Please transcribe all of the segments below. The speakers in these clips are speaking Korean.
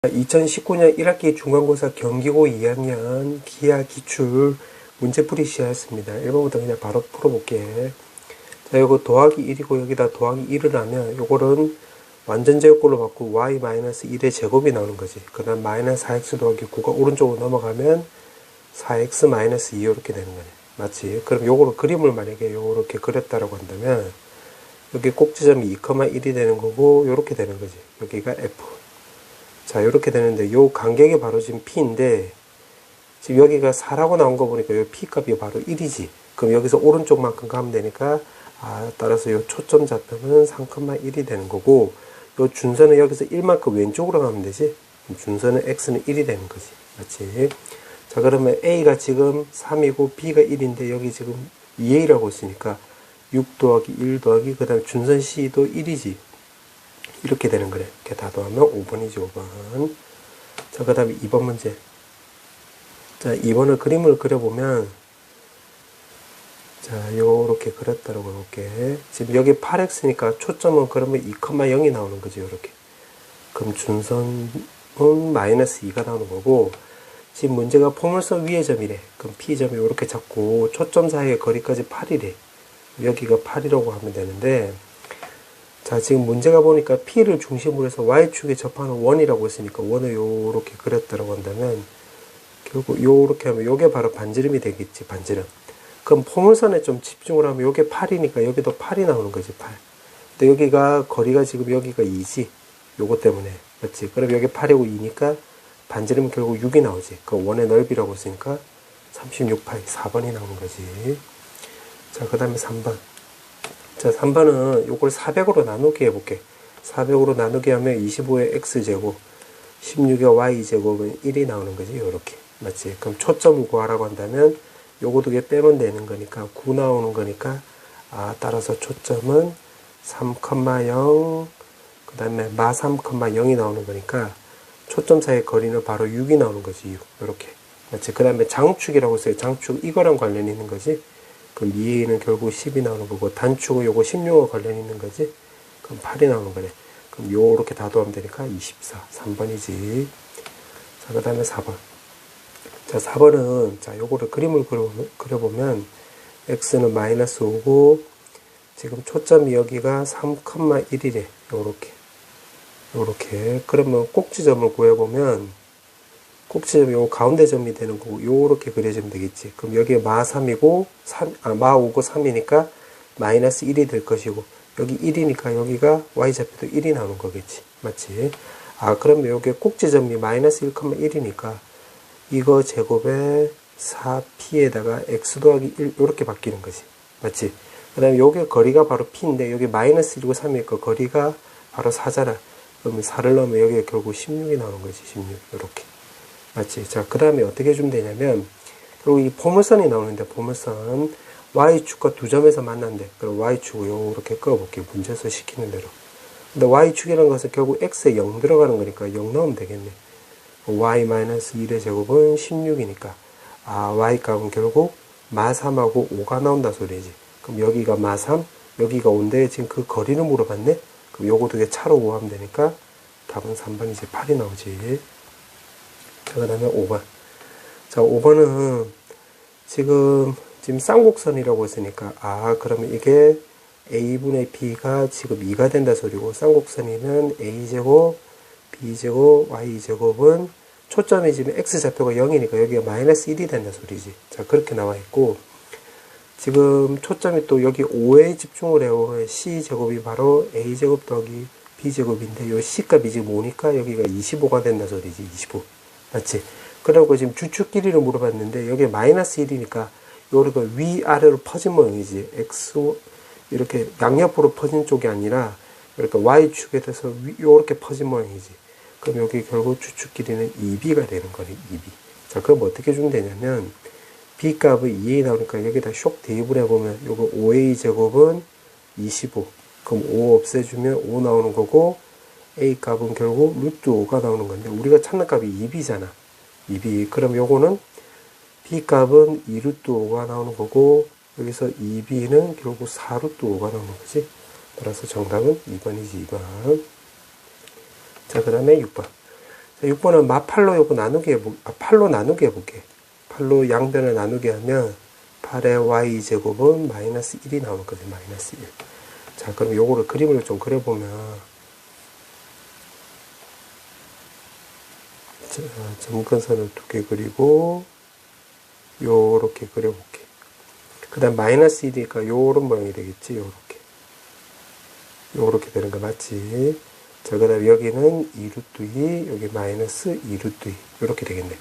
2019년 1학기 중간고사 경기고 2학년 기하 기출 문제풀이 시작했습니다. 1번부터 그냥 바로 풀어볼게. 자, 요거 더하기 1이고 여기다 더하기 1을 하면 요거는 완전 제곱꼴로 바꾸고 y-1의 제곱이 나오는 거지. 그 다음 마이너스 4x 더하기 9가 오른쪽으로 넘어가면 4x-2 이렇게 되는 거네. 맞지? 그럼 요거를 그림을 만약에 요렇게 그렸다라고 한다면 여기 꼭지점이 2,1이 되는 거고 요렇게 되는 거지. 여기가 f. 자, 요렇게 되는데 요 간격이 바로 지금 p인데 지금 여기가 4라고 나온 거 보니까 요 p 값이 바로 1이지. 그럼 여기서 오른쪽만큼 가면 되니까 따라서 요 초점 좌표는 3,1이 되는 거고 요 준선은 여기서 1만큼 왼쪽으로 가면 되지. 준선은 x는 1이 되는 거지. 맞지? 자, 그러면 a가 지금 3이고 b가 1인데 여기 지금 2a라고 있으니까 6 더하기 1 더하기 그 다음에 준선 c도 1이지. 이렇게 되는 거래. 이렇게 다 더하면 5번이지, 5번. 자, 그 다음에 2번 문제. 자, 2번을 그림을 그려보면, 자, 요렇게 그렸다고 해볼게. 지금 여기 8x니까 초점은 그러면 2,0이 나오는 거지, 요렇게. 그럼 준선은 마이너스 2가 나오는 거고, 지금 문제가 포물선 위의 점이래. 그럼 P점이 요렇게 잡고, 초점 사이의 거리까지 8이래. 여기가 8이라고 하면 되는데, 자, 지금 문제가 보니까 P를 중심으로 해서 Y축에 접하는 원이라고 했으니까 원을 요렇게 그렸다고 한다면 결국 요렇게 하면 요게 바로 반지름이 되겠지, 반지름. 그럼 포물선에 좀 집중을 하면 요게 8이니까 여기도 8이 나오는 거지, 8. 근데 여기가 거리가 지금 여기가 2지. 요거 때문에. 맞지? 그럼 여기 8이고 2니까 반지름은 결국 6이 나오지. 그 원의 넓이라고 했으니까 36파이 4번이 나오는 거지. 자, 그 다음에 3번. 자, 3번은 요걸 400으로 나누기 해볼게. 400으로 나누기 하면 25의 x제곱, 16의 y제곱은 1이 나오는 거지, 요렇게. 맞지? 그럼 초점을 구하라고 한다면, 요거 두 개 빼면 되는 거니까, 9 나오는 거니까, 따라서 초점은 3,0, 그 다음에 마 3,0이 나오는 거니까, 초점 사이의 거리는 바로 6이 나오는 거지, 6. 요렇게. 맞지? 그 다음에 장축이라고 써요. 장축, 이거랑 관련이 있는 거지. 그럼 2a는 결국 10이 나오는 거고 단축은 요거 16과 관련이 있는 거지. 그럼 8이 나오는 거네. 그럼 요렇게 다 더하면 되니까 24. 3번이지. 자, 그 다음에 4번. 자, 4번은 자, 요거를 그림을 그려보면 x는 마이너스 5고 지금 초점이 여기가 3,1이래. 요렇게. 요렇게. 그러면 꼭지점을 구해보면 꼭지점이 요 가운데 점이 되는 거고 요렇게 그려지면 되겠지. 그럼 여기에 마 3이고 마 5고 3이니까 마이너스 1이 될 것이고 여기 1이니까 여기가 y좌표도 1이 나오는 거겠지. 맞지? 그러면 여기 꼭지점이 마이너스 1,1이니까 이거 제곱에 4p에다가 x 더하기 1 요렇게 바뀌는 거지. 맞지? 그 다음에 요게 거리가 바로 p인데 여기 마이너스 1이고 3이니까 거리가 바로 4잖아. 그러면 4를 넣으면 여기가 결국 16이 나오는 거지. 16 요렇게. 맞지? 자, 그 다음에 어떻게 해주면 되냐면, 그리고 이 포물선이 나오는데, 포물선, Y축과 두 점에서 만난대. 그럼 Y축을 요렇게 꺼볼게요. 문제에서 시키는 대로. 근데 Y축이라는 것은 결국 X에 0 들어가는 거니까 0 넣으면 되겠네. Y-1의 제곱은 16이니까. Y 값은 결국 마 3하고 5가 나온다 소리지. 그럼 여기가 마 3, 여기가 5인데 지금 그 거리를 물어봤네? 그럼 요거 두 개 차로 구하면 되니까 답은 3번이지. 8이 나오지. 자, 그 다음에 5번. 자, 5번은 지금 쌍곡선이라고 했으니까, 그러면 이게 a분의 b가 지금 2가 된다 소리고, 쌍곡선이면 a제곱, b제곱, y제곱은 초점이 지금 x좌표가 0이니까 여기가 마이너스 1이 된다 소리지. 자, 그렇게 나와 있고, 지금 초점이 또 여기 5에 집중을 해요. c제곱이 바로 a제곱 더하기 b제곱인데, 요 c값이 지금 5니까 여기가 25가 된다 소리지. 25. 맞지? 그리고 지금 주축 길이를 물어봤는데 여기 마이너스 1이니까 요렇게 위아래로 퍼진 모양이지. x 이렇게 양옆으로 퍼진 쪽이 아니라 이렇게 y축에 대해서 요렇게 퍼진 모양이지. 그럼 여기 결국 주축 길이는 2b가 되는 거네. 2b. 자, 그럼 어떻게 주면 되냐면 b 값이 2a 나오니까 여기다 쇽 대입을 해보면 요거 5a 제곱은 25. 그럼 5 없애주면 5 나오는 거고 a 값은 결국 루트 5가 나오는 건데 우리가 찾는 값이 2b잖아. 2b. 그럼 요거는 b 값은 2루트 5가 나오는 거고 여기서 2b는 결국 4루트 5가 나오는 거지. 따라서 정답은 2번이지. 2번. 자, 그 다음에 6번. 6번은 마팔로 요거 나누기 팔로 나누기 해볼게. 팔로 양변을 나누게 하면 8의 y제곱은 마이너스 1이 나오는 거지. 마이너스 1. 자, 그럼 요거를 그림을 좀 그려보면, 자, 점근선을 2개 그리고 요렇게 그려볼게. 그 다음 마이너스 1이니까 요런 모양이 되겠지. 요렇게 되는 거 맞지? 자, 그 다음 여기는 2루트 2, 여기 마이너스 2루트 2. 요렇게 되겠네.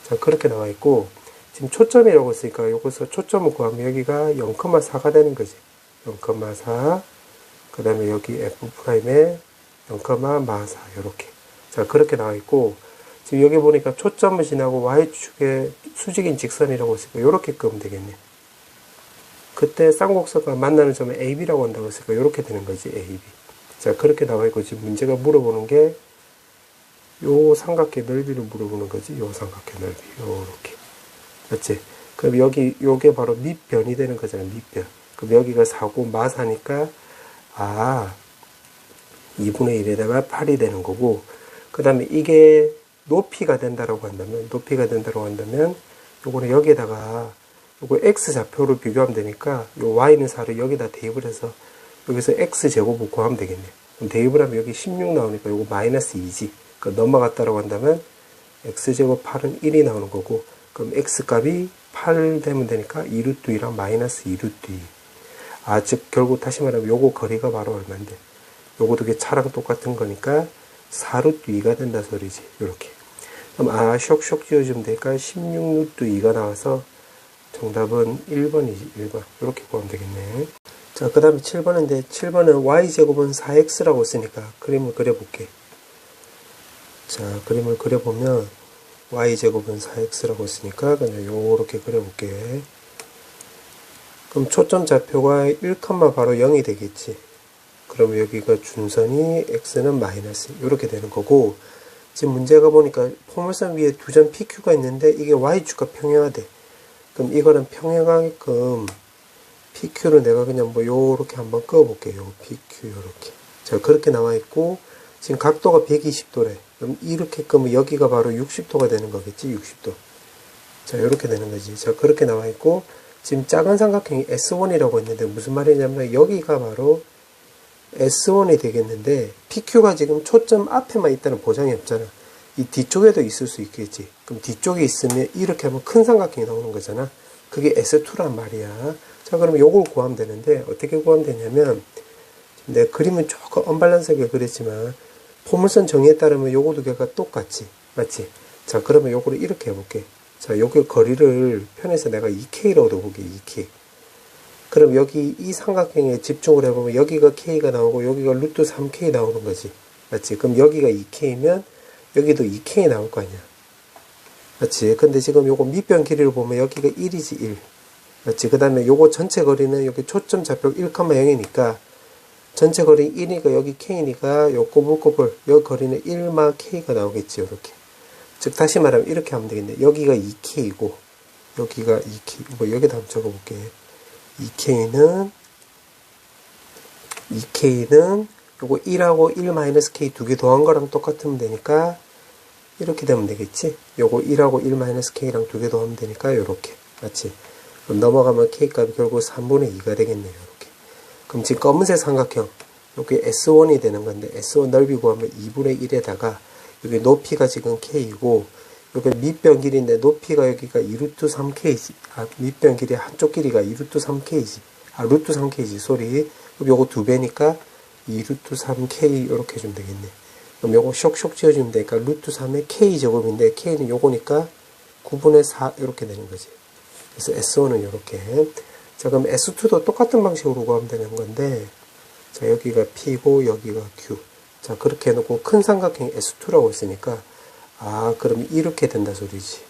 자, 그렇게 나와 있고, 지금 초점이라고 했으니까 여기서 초점을 구하면 여기가 0,4가 되는 거지. 0,4. 그 다음에 여기 F'에 0,4. 요렇게. 자, 그렇게 나와 있고, 지금 여기 보니까 초점을 지나고 Y축에 수직인 직선이라고 했으니까 요렇게 끄면 되겠네. 그때 쌍곡선과 만나는 점을 AB라고 한다고 했으니까 요렇게 되는 거지. AB. 자, 그렇게 나와 있고, 지금 문제가 물어보는 게 요 삼각形넓이를 물어보는 거지. 요 삼각形넓이. 요렇게. 맞지? 그럼 여기, 요게 바로 밑변이 되는 거잖아. 밑변. 그럼 여기가 4고 마사니까, 2분의 1에다가 8이 되는 거고, 그 다음에 이게 높이가 된다라고 한다면, 요거는 여기에다가, 요거 x좌표를 비교하면 되니까, 요 y는 4를 여기다 대입을 해서, 여기서 x제곱을 구하면 되겠네. 그럼 대입을 하면 여기 16 나오니까 요거 마이너스 2지. 그러니까 넘어갔다라고 한다면, x제곱 8은 1이 나오는 거고, 그럼 x값이 8 되면 되니까 2루트 2랑 마이너스 2루트 2. 즉 결국 다시 말하면 요거 거리가 바로 얼마인데, 요거도 이게 차랑 똑같은 거니까 4루트 2가 된다 소리지. 요렇게. 그럼 쇽쇽 지어주면 되니까 16루트 2가 나와서 정답은 1번이지. 1번. 요렇게 구하면 되겠네. 자, 그 다음에 7번인데, 7번은 y제곱은 4x라고 쓰니까 그림을 그려볼게. 자, 그림을 그려보면 y제곱은 4x라고 했으니까 그냥 요렇게 그려볼게. 그럼 초점 좌표가 1, 바로 0이 되겠지. 그럼 여기가 준선이 x는 마이너스 요렇게 되는 거고, 지금 문제가 보니까 포물선 위에 두 점 PQ가 있는데 이게 y축과 평행하대. 그럼 이거는 평행하게끔 PQ를 내가 그냥 뭐 요렇게 한번 그어볼게요. PQ 요렇게. 자, 그렇게 나와 있고, 지금 각도가 120도래. 그럼 이렇게 끄면 여기가 바로 60도가 되는 거겠지. 60도. 자, 이렇게 되는 거지. 자, 그렇게 나와 있고, 지금 작은 삼각형이 S1이라고 했는데 무슨 말이냐면 여기가 바로 S1이 되겠는데, PQ가 지금 초점 앞에만 있다는 보장이 없잖아. 이 뒤쪽에도 있을 수 있겠지. 그럼 뒤쪽에 있으면 이렇게 하면 큰 삼각형이 나오는 거잖아. 그게 S2란 말이야. 자, 그러면 요걸 구하면 되는데, 어떻게 구하면 되냐면, 내 그림은 조금 언밸런스하게 그렸지만, 포물선 정의에 따르면 요거 두 개가 똑같지. 맞지? 자, 그러면 요거를 이렇게 해볼게. 자, 요거 거리를 편해서 내가 2K로 얻어볼게. 2K. 그럼 여기 이 삼각형에 집중을 해보면 여기가 K가 나오고 여기가 루트 3K 나오는 거지. 맞지? 그럼 여기가 2K면 여기도 2K 나올 거 아니야. 맞지? 근데 지금 요거 밑변 길이를 보면 여기가 1이지, 1. 맞지? 그 다음에 요거 전체 거리는 여기 초점 좌표 1,0이니까 전체 거리 1이니까 여기 K니까 요 꼬불꼬불 여기 거리는 1마 K가 나오겠지. 요렇게. 즉 다시 말하면 이렇게 하면 되겠네. 여기가 2K이고 여기가 2K. 뭐 여기다 한번 적어볼게. 2K는 요거 1하고 1-K 두 개 더한 거랑 똑같으면 되니까 이렇게 되면 되겠지. 요거 1하고 1-K랑 두 개 더하면 되니까 요렇게. 맞지? 그럼 넘어가면 K값이 결국 3분의 2가 되겠네요. 요렇게. 그럼 지금 검은색 삼각형 여기 S1이 되는 건데 S1 넓이 구하면 2분의 1에다가 여기 높이가 지금 K이고 여기 밑변 길이인데 높이가 여기가 2루트 3K지. 밑변 길이 한쪽 길이가 2루트 3K지. 루트 3K지. 소리. 그럼 요거 두 배니까 2루트 3K 이렇게 해주면 되겠네. 그럼 요거 쇽쇽 지어주면 되니까 루트 3의 K제곱인데 K는 요거니까 9분의 4 이렇게 되는 거지. 그래서 S1은 이렇게. 자, 그럼 S2도 똑같은 방식으로 구하면 되는 건데, 자, 여기가 P고, 여기가 Q. 자, 그렇게 해놓고 큰 삼각형이 S2라고 했으니까, 그럼 이렇게 된다 소리지.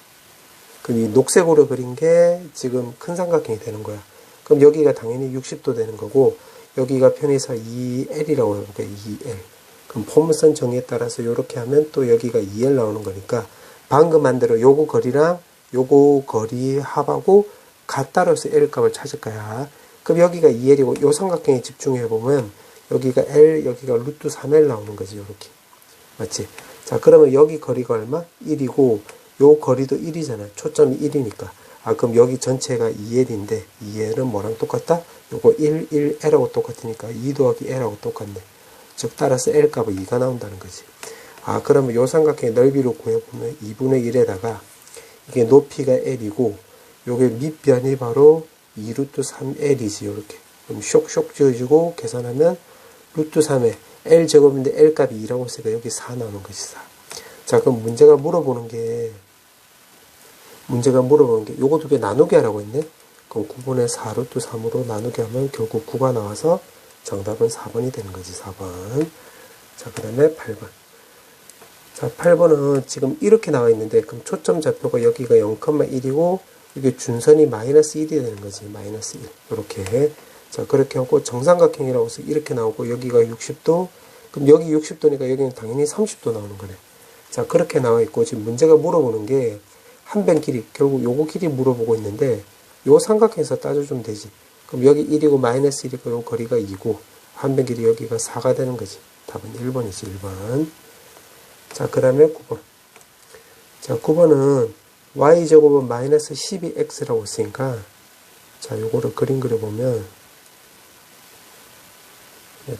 그럼 이 녹색으로 그린 게 지금 큰 삼각형이 되는 거야. 그럼 여기가 당연히 60도 되는 거고, 여기가 편의상 2L이라고 해볼까, 2L. 그럼 포물선 정의에 따라서 이렇게 하면 또 여기가 2L 나오는 거니까, 방금 만들어 요거 거리랑 요거 거리 합하고 같다로서 L 값을 찾을 거야. 그럼 여기가 2L이고 요 삼각형에 집중해 보면 여기가 L, 여기가 루트 3L 나오는 거지. 요렇게. 맞지? 자, 그러면 여기 거리가 얼마? 1이고 요 거리도 1이잖아요. 초점이 1이니까. 아, 그럼 여기 전체가 2L인데 2L은 뭐랑 똑같다? 요거 1, 1L하고 똑같으니까 2 더하기 L하고 똑같네. 즉 따라서 L 값은 2가 나온다는 거지. 아, 그러면 요 삼각형의 넓이로 구해보면 2분의 1에다가 이게 높이가 L이고 요게 밑변이 바로 2루트 3L이지. 요렇게. 그럼 쇽쇽 지어주고 계산하면 루트 3에 L제곱인데 L값이 2라고 했으니까 여기 4 나오는 것이 4. 자, 그럼 문제가 물어보는 게 요거 두 개 나누게 하라고 했네. 그럼 9분의 4 루트 3으로 나누게 하면 결국 9가 나와서 정답은 4번이 되는 거지. 4번. 자, 그 다음에 8번. 자, 8번은 지금 이렇게 나와 있는데 그럼 초점 좌표가 여기가 0,1이고 이게 준선이 마이너스 1이 되는 거지. 마이너스 1. 이렇게. 자, 그렇게 하고 정삼각형이라고 해서 이렇게 나오고 여기가 60도. 그럼 여기 60도니까 여기는 당연히 30도 나오는 거네. 자, 그렇게 나와 있고 지금 문제가 물어보는 게 한 변 길이, 결국 요거 길이 물어보고 있는데 요 삼각형에서 따져주면 되지. 그럼 여기 1이고 마이너스 1이고 요 거리가 2고 한 변 길이 여기가 4가 되는 거지. 답은 1번이지. 1번. 자, 그 다음에 9번. 자, 9번은 y제곱은 마이너스 12x라고 했으니까 자, 요거를 그림 그려보면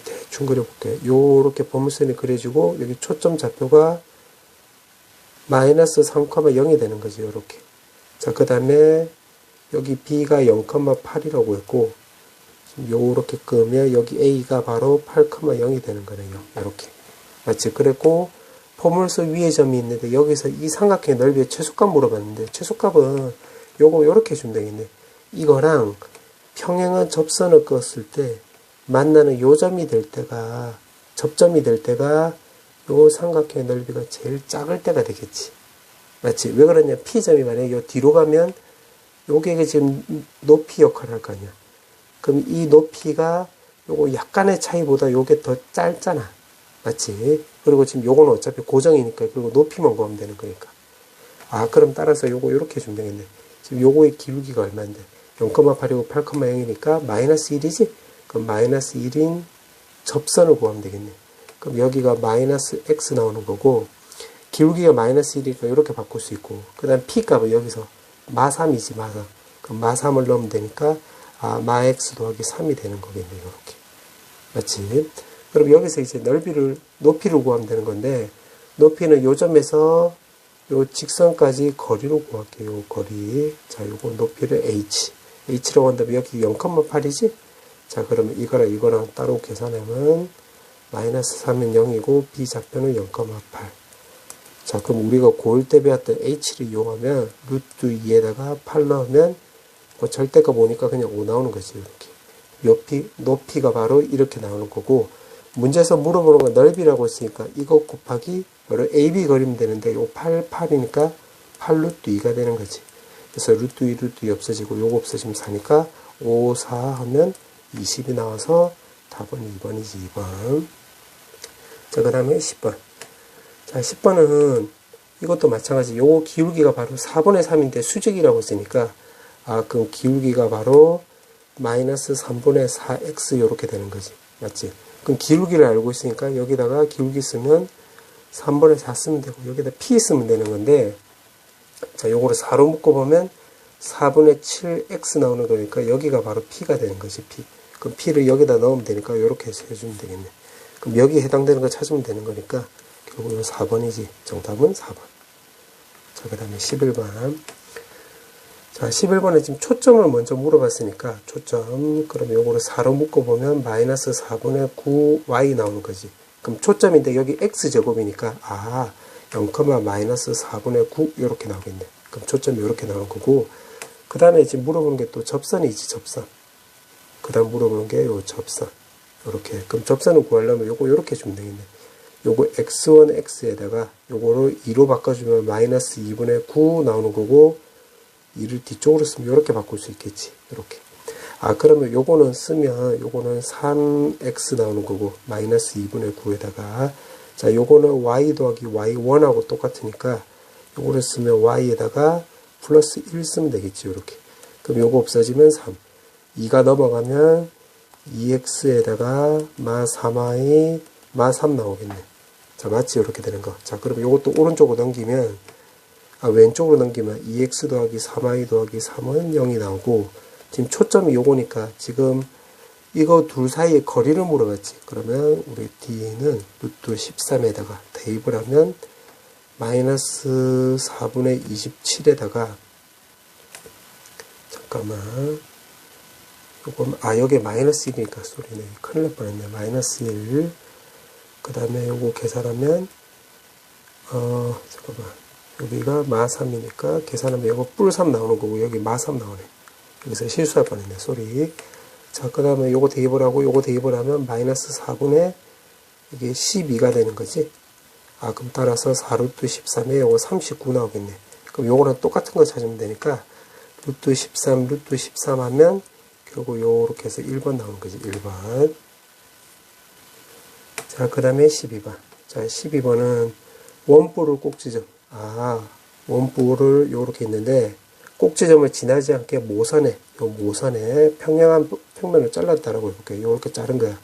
대충 그려볼게요. 요렇게 보물선이 그려지고 여기 초점 좌표가 마이너스 3,0이 되는 거죠. 요렇게. 자, 그 다음에 여기 b가 0,8이라고 했고 요렇게 끄면 여기 a가 바로 8,0이 되는 거네요. 요렇게. 맞지? 그랬고 포물수 위에 점이 있는데 여기서 이 삼각형의 넓이의 최소값 물어봤는데 최소값은 요거 요렇게 주면 되겠네. 이거랑 평행한 접선을 그었을 때 만나는 요 점이 될 때가 접점이 될 때가 요 삼각형의 넓이가 제일 작을 때가 되겠지. 맞지? 왜 그러냐? P점이 만약에 요 뒤로 가면 요게 지금 높이 역할을 할 거 아니야. 그럼 이 높이가 요거 약간의 차이보다 요게 더 짧잖아. 맞지? 그리고 지금 요거는 어차피 고정이니까 그리고 높이만 구하면 되는 거니까. 아, 그럼 따라서 요거 요렇게 주면 되겠네. 지금 요거의 기울기가 얼마인데 0,8이고 8,0이니까 마이너스 1이지? 그럼 마이너스 1인 접선을 구하면 되겠네. 그럼 여기가 마이너스 x 나오는 거고 기울기가 마이너스 1이니까 이렇게 바꿀 수 있고 그 다음 p 값은 여기서 마3이지 마3. 그럼 마3을 넣으면 되니까 아, 마 x 더하기 3이 되는 거겠네. 이렇게. 맞지? 그럼 여기서 이제 높이를 구하면 되는 건데 높이는 요 점에서 요 직선까지 거리로 구할게요. 요 거리. 자, 요거 높이를 h라고 한다면 여기 0,8이지? 자, 그러면 이거랑 따로 계산하면 마이너스 3은 0이고 b 좌표는 0,8. 자, 그럼 우리가 고1 때 배웠던 h를 이용하면 루트 2에다가 8 넣으면 뭐 절대값 보니까 그냥 5 나오는 거지. 이렇게. 높이가 바로 이렇게 나오는 거고 문제에서 물어보는 건 넓이라고 했으니까 이거 곱하기 바로 AB 그리면 되는데 요 8이니까 8 루트 2가 되는 거지. 그래서 루트 2 루트 2 없어지고 요거 없어지면 4니까 5, 4 하면 20이 나와서 답은 2번이지. 2번. 자, 그 다음에 10번. 자, 10번은 이것도 마찬가지. 요거 기울기가 바로 4분의 3인데 수직이라고 했으니까 아, 그럼 기울기가 바로 마이너스 3분의 4x 요렇게 되는 거지. 맞지? 그럼 기울기를 알고 있으니까 여기다가 기울기 쓰면 3분의 4 쓰면 되고 여기다 p 쓰면 되는 건데 자, 요거를 4로 묶어보면 4분의 7x 나오는 거니까 여기가 바로 p가 되는 거지. p. 그럼 p를 여기다 넣으면 되니까 요렇게 해서 해주면 되겠네. 그럼 여기에 해당되는 거 찾으면 되는 거니까 결국 은 4번이지. 정답은 4번. 자, 그 다음에 11번. 자, 11번에 지금 초점을 먼저 물어봤으니까 초점. 그럼 요거를 4로 묶어보면 마이너스 4분의 9y 나오는 거지. 그럼 초점인데 여기 x제곱이니까 아, 0, 마이너스 4분의 9 이렇게 나오겠네. 그럼 초점이 이렇게 나오는 거고 그 다음에 지금 물어보는 게 또 접선이지. 접선. 그 다음 물어보는 게 요 접선. 요렇게. 그럼 접선을 구하려면 요거 요렇게 주면 되겠네. 요거 x1, x에다가 요거를 2로 바꿔주면 마이너스 2분의 9 나오는 거고 2를 뒤쪽으로 쓰면 요렇게 바꿀 수 있겠지. 요렇게. 아, 그러면 요거는 쓰면 요거는 3x 나오는 거고 마이너스 2분의 9에다가 자, 요거는 y 더하기 y1하고 똑같으니까 요거를 쓰면 y에다가 플러스 1 쓰면 되겠지. 요렇게. 그럼 요거 없어지면 3. 2가 넘어가면 2x에다가 마 3y 마 3 나오겠네. 자, 맞지? 이렇게 되는 거. 자, 그럼 요것도 오른쪽으로 넘기면, 왼쪽으로 넘기면 2x 더하기 3y 더하기 3은 0이 나오고, 지금 초점이 요거니까 지금 이거 둘 사이의 거리를 물어봤지. 그러면 우리 D는 루트 13에다가 대입을 하면 마이너스 4분의 27에다가 잠깐만 요거 여기 마이너스 1이니까 소리네. 큰일 날 뻔했네. 마이너스 1. 그 다음에 요거 계산하면 잠깐만 여기가 마3이니까 계산하면 요거 뿔3 나오는 거고 여기 마3 나오네. 여기서 실수할 뻔했네. 소리. 자, 그 다음에 요거 대입을 하고 요거 대입을 하면 마이너스 4분의 이게 12가 되는 거지. 그럼 따라서 4루트 13에 요거 39 나오겠네. 그럼 요거랑 똑같은 거 찾으면 되니까 루트 13, 루트 13 하면 결국 요렇게 해서 1번 나오는 거지. 1번. 자, 그 다음에 12번. 자, 12번은 원뿔을 꼭지점. 원뿔을 요렇게 있는데 꼭지점을 지나지 않게 모선에, 요 모선에 평행한 평면을 잘랐다라고 해볼게요. 요렇게 자른 거야.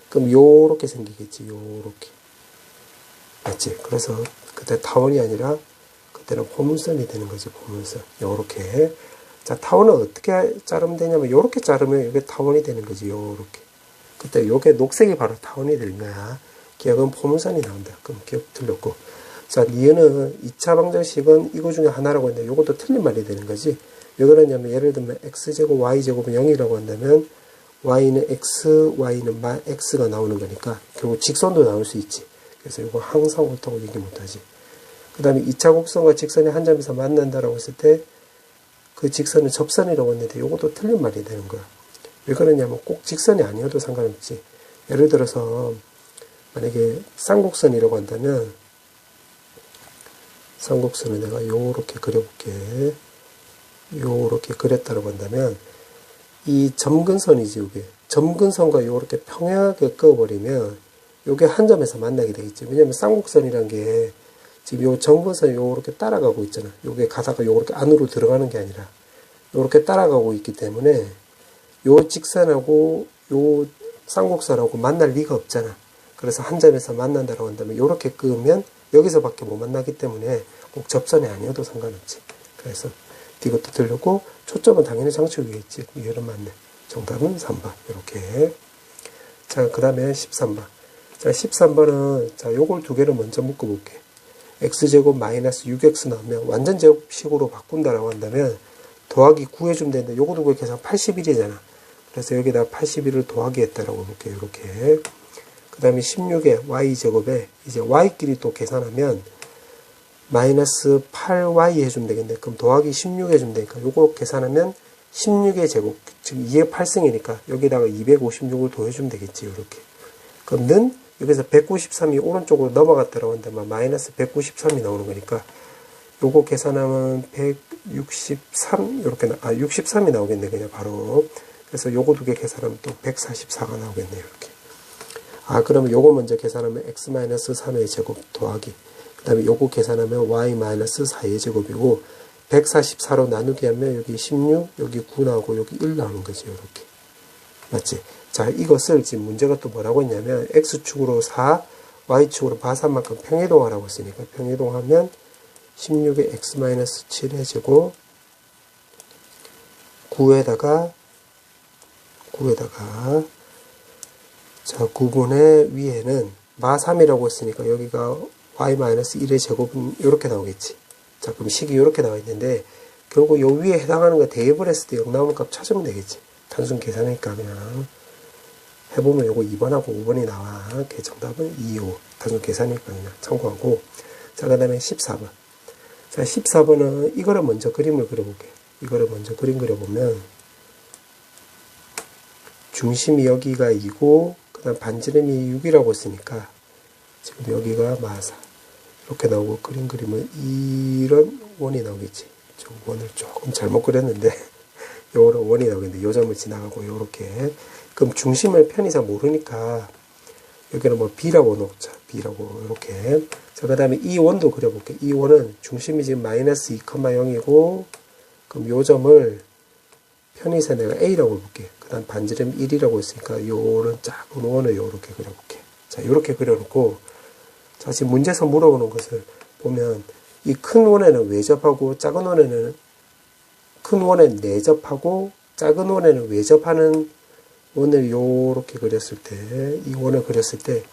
그럼 요렇게 생기겠지. 요렇게. 맞지? 그래서 그때 타원이 아니라 그때는 포물선이 되는 거지. 포물선. 요렇게. 자, 타원은 어떻게 자르면 되냐면 요렇게 자르면 이게 타원이 되는 거지. 요렇게. 그때 요게 녹색이 바로 타원이 되는 거야. 기억은 포물선이 나온다. 그럼 기억 틀렸고. 자, 니은은 2차 방정식은 이거 중에 하나라고 했는데 요것도 틀린 말이 되는 거지. 왜 그러냐면 예를 들면 x제곱 y제곱은 0이라고 한다면 y는 x, y는 마 x가 나오는 거니까 결국 직선도 나올 수 있지. 그래서 이거 항상 옳다고 얘기 못하지. 그 다음에 2차 곡선과 직선이 한 점에서 만난다라고 했을 때 그 직선은 접선이라고 했는데 이것도 틀린 말이 되는 거야. 왜 그러냐면 꼭 직선이 아니어도 상관없지. 예를 들어서 만약에 쌍곡선이라고 한다면 쌍곡선을 내가 요렇게 그려볼게. 요렇게 그렸다라고 한다면 이 점근선이지 이게. 점근선과 요렇게 평행하게 그어버리면 요게 한 점에서 만나게 되겠지. 왜냐면 쌍곡선이란 게 지금 요 점근선이 요렇게 따라가고 있잖아. 요게 가다가 요렇게 안으로 들어가는 게 아니라 요렇게 따라가고 있기 때문에 요 직선하고 요 쌍곡선하고 만날 리가 없잖아. 그래서 한 점에서 만난다라고 한다면 요렇게 그으면 여기서밖에 못 만나기 때문에 꼭 접선이 아니어도 상관없지. 그래서 이것도 들렸고 초점은 당연히 장치 위에 있지. 이해는 맞네. 정답은 3번. 이렇게. 자, 그 다음에 13번. 자, 13번은 자, 요걸 두 개를 먼저 묶어볼게. x제곱 마이너스 6x 나오면 완전 제곱식으로 바꾼다라고 한다면 더하기 9 해주면 되는데 요거 두 개 계산 81이잖아. 그래서 여기다 81을 더하기 했다라고 볼게요. 이렇게. 그 다음에 16에 y제곱에 이제 y끼리 또 계산하면 마이너스 8y 해주면 되겠네. 그럼 더하기 16 해주면 되니까 요거 계산하면 16의 제곱, 지금 2의 8승이니까 여기다가 256을 더해주면 되겠지. 이렇게. 그럼 는 여기서 193이 오른쪽으로 넘어갔다라고 한다면 마이너스 193이 나오는 거니까 요거 계산하면 163 이렇게 63이 나오겠네. 그냥 바로. 그래서 요거 두 개 계산하면 또 144가 나오겠네요. 이렇게. 그러면 요거 먼저 계산하면 x-3의 제곱 더하기 그 다음에 요거 계산하면 y-4의 제곱이고 144로 나누기 하면 여기 16 여기 9 나오고 여기 1 나오는 거지. 이렇게. 맞지? 자, 이것을 지금 문제가 또 뭐라고 했냐면 x축으로 4 y축으로 바산만큼 평이동하라고 했으니까 평이동하면 16의 x-7의 제곱 9에다가 자, 9분의 위에는 마3이라고 했으니까 여기가 y-1의 제곱은 이렇게 나오겠지. 자, 그럼 식이 이렇게 나와 있는데 결국 요 위에 해당하는 거 대입을 했을 때 0 나오는 값 찾으면 되겠지. 단순 계산이니까 그냥 해보면 요거 2번하고 5번이 나와. 그 정답은 2, 5. 단순 계산이니까 그냥 참고하고. 자, 그 다음에 14번. 자, 14번은 이거를 먼저 그림을 그려볼게요. 이거를 먼저 그림 그려보면 중심이 여기가 2고 그 다음 반지름이 6이라고 했으니까 지금 여기가 마사 이렇게 나오고 그림 그림은 이런 원이 나오겠지. 저 원을 조금 잘못 그렸는데 요런 원이 나오겠는데 요 점을 지나가고 요렇게. 그럼 중심을 편히 모르니까 여기는 뭐 B라고 놓자. B라고 이렇게. 자, 그 다음에 이 원도 그려볼게. 이 원은 중심이 지금 마이너스 2,0이고 그럼 요 점을 편의서 내가 A라고 볼게. 그 다음 반지름 1이라고 했으니까 요런 작은 원을 요렇게 그려볼게. 자, 요렇게 그려놓고 자, 지금 문제에서 물어보는 것을 보면 이 큰 원에는 외접하고 작은 원에는 큰 원에 내접하고 작은 원에는 외접하는 원을 요렇게 그렸을 때, 이 원을 그렸을 때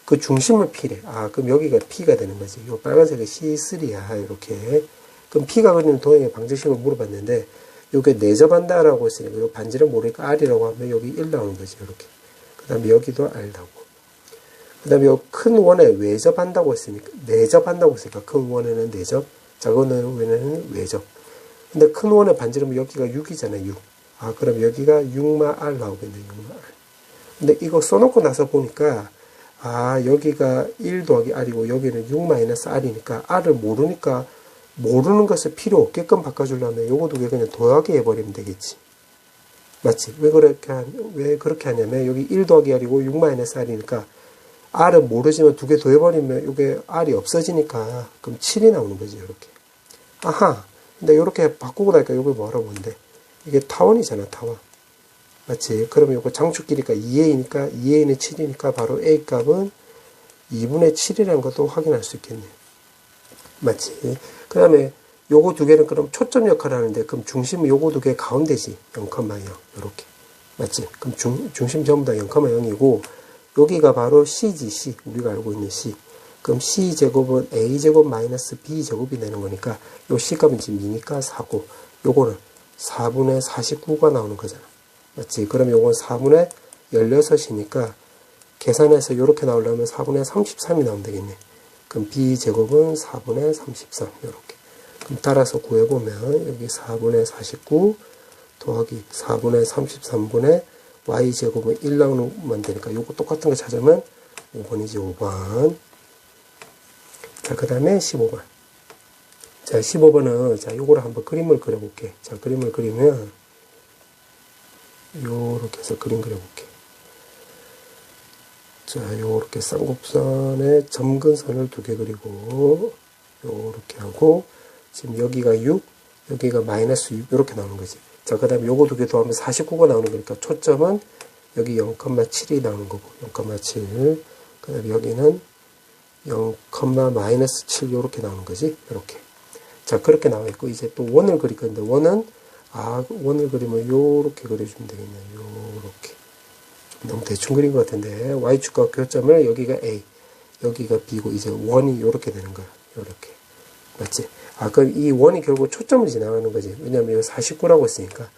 그 중심을 P래. 아, 그럼 여기가 P가 되는 거지. 요 빨간색이 C3야. 이렇게. 그럼 P가 그리는 도형의 방정식을 물어봤는데, 요게 내접한다라고 했으니까, 요 반지를 모르니까 R이라고 하면 여기 1 나오는 거지. 이렇게. 그 다음에 여기도 R 나오고. 그 다음에 요 큰 원에 외접한다고 했으니까, 내접한다고 했으니까, 큰 원에는 내접, 작은 원에는 외접. 근데 큰 원의 반지름은 여기가 6이잖아요. 6. 아, 그럼 여기가 6마 R 나오겠네. 6마 R. 근데 이거 써놓고 나서 보니까, 아, 여기가 1 더하기 R이고 여기는 6 마이너스 R이니까 R을 모르니까 모르는 것을 필요 없게끔 바꿔주려면 요거 두 개 그냥 더하기 해버리면 되겠지. 맞지? 왜 그렇게 하냐면 여기 1 더하기 R이고 6 마이너스 R이니까 R은 모르지만 두 개 더해버리면 요게 R이 없어지니까 그럼 7이 나오는 거지. 이렇게. 아하. 근데 이렇게 바꾸고 나니까 요게 뭐라고 보는데 이게 타원이잖아. 타원. 맞지? 그러면 요거 장축 길이가 2a니까 2a는 7이니까 바로 a 값은 2분의 7이라는 것도 확인할 수 있겠네. 맞지? 그 다음에 요거 두 개는 그럼 초점 역할을 하는데 그럼 중심은 요거 두 개 가운데지. 0,0 요렇게. 맞지? 그럼 중심 전부 다 0,0이고 여기가 바로 C지. C. 우리가 알고 있는 C. 그럼 C제곱은 A제곱 마이너스 B제곱이 되는 거니까 요 C값은 지금 2니까 4고 요거는 4분의 49가 나오는 거잖아. 맞지? 그럼 요건 4분의 16이니까 계산해서 요렇게 나오려면 4분의 33이 나오면 되겠네. 그럼 B제곱은 4분의 33 요렇게. 그럼 따라서 구해보면 여기 4분의 49 더하기 4분의 33분의 Y제곱은 1 나오면 되니까 요거 똑같은 거 찾으면 5번이지 5번. 자, 그 다음에 15번. 자, 15번은 자, 요거를 한번 그림을 그려볼게. 자, 그림을 그리면 요렇게 해서 그림 그려볼게. 자, 요렇게 쌍곡선에 점근선을 두 개 그리고 요렇게 하고 지금 여기가 6, 여기가 마이너스 6 요렇게 나오는 거지. 자, 그 다음에 요거 두 개 더하면 49가 나오는 거니까 초점은 여기 0,7이 나오는 거고 0,7. 그 다음에 여기는 0, 마이너스 7 요렇게 나오는 거지. 요렇게. 자, 그렇게 나와 있고 이제 또 원을 그릴 건데 원은 원을 그리면 요렇게 그려주면 되겠네. 요렇게. 너무 대충 그린 것 같은데 Y축과 교점을 여기가 A, 여기가 B고 이제 원이 요렇게 되는 거야. 요렇게. 맞지? 아, 그럼 이 원이 결국 초점을 지나가는 거지. 왜냐면 여기 49라고 했으니까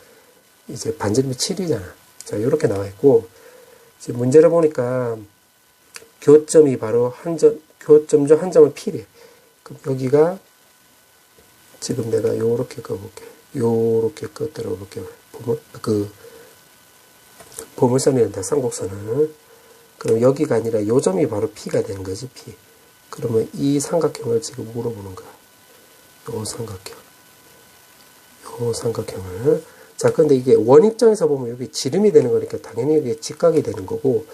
이제 반지름이 7이잖아. 자, 요렇게 나와 있고 지금 문제를 보니까 교점이 바로 교점 중 한 점은 P래. 그럼 여기가 지금 내가 요렇게 꺼볼게. 요렇게 꺼뜨려 볼게요. 보물선이란다, 쌍곡선을. 그럼 여기가 아니라 요 점이 바로 P가 되는 거지, P. 그러면 이 삼각형을 지금 물어보는 거야. 요 삼각형을. 자, 근데 이게 원 입장에서 보면 여기 지름이 되는 거니까 당연히 여기 직각이 되는 거고,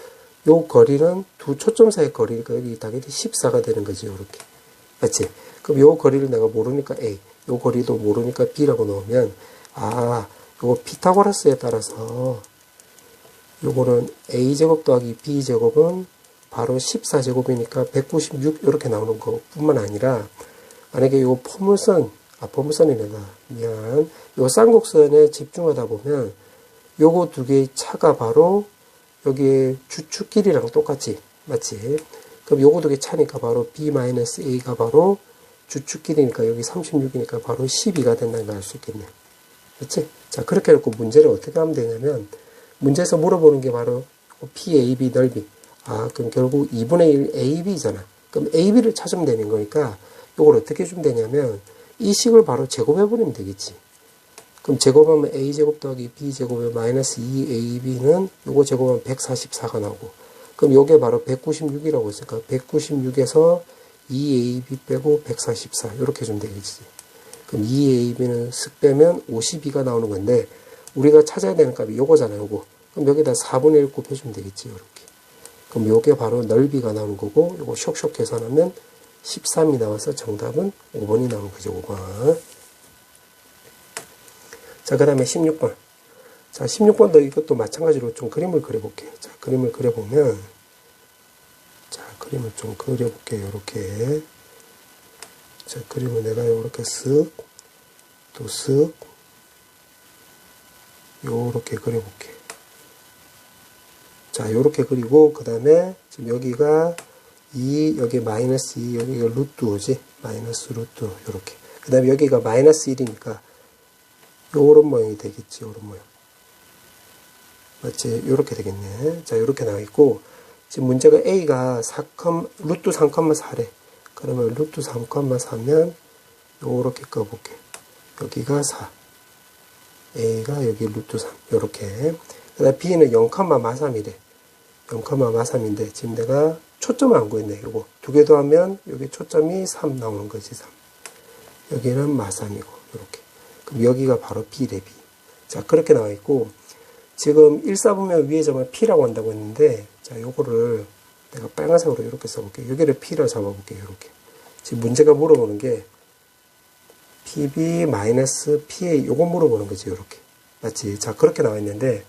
요 거리는 두 초점 사이의 거리니까 여기 당연히 14가 되는 거지, 요렇게. 맞지? 그럼 요 거리를 내가 모르니까 A, 요 거리도 모르니까 B라고 넣으면, 요거 피타고라스에 따라서 요거는 A제곱 더하기 B제곱은 바로 14제곱이니까 196 이렇게 나오는 거 뿐만 아니라 만약에 요 포물선이네가 미안. 요 쌍곡선에 집중하다 보면 요거 두 개의 차가 바로 여기에 주축 길이랑 똑같지. 맞지? 그럼 요거 두 개 차니까 바로 B-A가 바로 주축 길이니까 여기 36이니까 바로 12가 된다는 걸 알 수 있겠네. 그렇지? 자, 그렇게 해놓고 문제를 어떻게 하면 되냐면 문제에서 물어보는 게 바로 PAB 넓이. 그럼 결국 2분의 1 AB잖아. 그럼 AB를 찾으면 되는 거니까 이걸 어떻게 해주면 되냐면 이 식을 바로 제곱해버리면 되겠지. 그럼 제곱하면 A제곱 더하기 B제곱에 마이너스 2AB는 요거 제곱하면 144가 나오고 그럼 요게 바로 196이라고 했으니까 196에서 2AB 빼고 144 이렇게 해주면 되겠지. 그럼 2AB는 쓱 빼면 52가 나오는 건데 우리가 찾아야 되는 값이 요거잖아요. 요거. 그럼 여기다 4분의 1 곱해주면 되겠지. 요렇게. 그럼 요게 바로 넓이가 나오는 거고 요거 쇽쇽 계산하면 13이 나와서 정답은 5번이 나오는 거죠. 5번. 자, 그 다음에 16번. 자, 16번도 이것도 마찬가지로 좀 그림을 그려볼게요. 자, 그림을 그려보면 자, 그림을 좀 그려볼게요. 요렇게. 자, 그림을 내가 요렇게 쓱, 또 쓱, 요렇게 그려볼게. 자, 요렇게 그리고, 그 다음에, 지금 여기가 2, 여기 마이너스 2, 여기가 루트 5지? 마이너스 루트, 요렇게. 그 다음에 여기가 마이너스 1이니까, 요런 모양이 되겠지, 요런 모양. 맞지? 요렇게 되겠네. 자, 요렇게 나와있고, 지금 문제가 A가 루트 3,4래. 그러면 루트 3,4면, 요렇게 꺼볼게. 여기가 4. A가 여기 루트 3. 요렇게. 그 다음 B는 0,43이래. 0,43인데, 지금 내가 초점을 안 구했네. 요거. 두 개 더하면, 여기 초점이 3 나오는 거지, 3. 여기는 마삼이고, 요렇게. 그럼 여기가 바로 B래, B. 자, 그렇게 나와있고, 지금 1사분면 위의 점을 P라고 한다고 했는데, 자, 요거를 내가 빨간색으로 이렇게 써볼게요. 여기를 P로 잡아볼게요. 이렇게. 지금 문제가 물어보는 게 PB-PA 요거 물어보는 거지. 이렇게. 맞지? 자, 그렇게 나와 있는데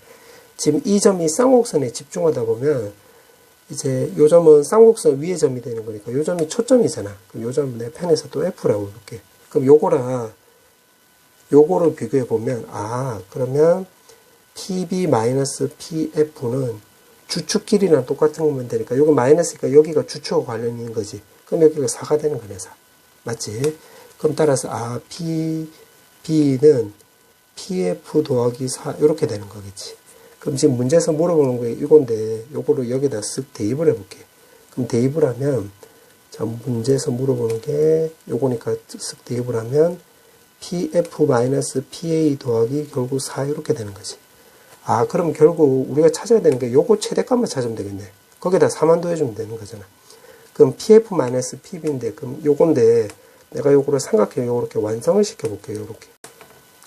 지금 이 점이 쌍곡선에 집중하다 보면 이제 요 점은 쌍곡선 위의 점이 되는 거니까 요 점이 초점이잖아. 그럼 요 점 내 펜에서 또 F라고 해볼게. 그럼 요거랑 요거를 비교해 보면 그러면 PB-PF는 주축끼리랑 똑같은 거면 되니까 요거 마이너스니까 여기가 주축과 관련이 있는 거지. 그럼 여기가 4가 되는 거네. 4. 맞지? 그럼 따라서 B는 PF 더하기 4 이렇게 되는 거겠지. 그럼 지금 문제에서 물어보는 게 이건데 요거를 여기다 쓱 대입을 해볼게. 그럼 대입을 하면 자, 문제에서 물어보는 게 요거니까 쓱 대입을 하면 PF-PA 더하기 결국 4 이렇게 되는 거지. 그럼 결국 우리가 찾아야 되는 게 요거 최대값만 찾으면 되겠네. 거기다 4만 더해주면 되는 거잖아. 그럼 PF-PB인데, 그럼 요건데, 내가 요거를 삼각형 요렇게 완성을 시켜볼게요. 요렇게.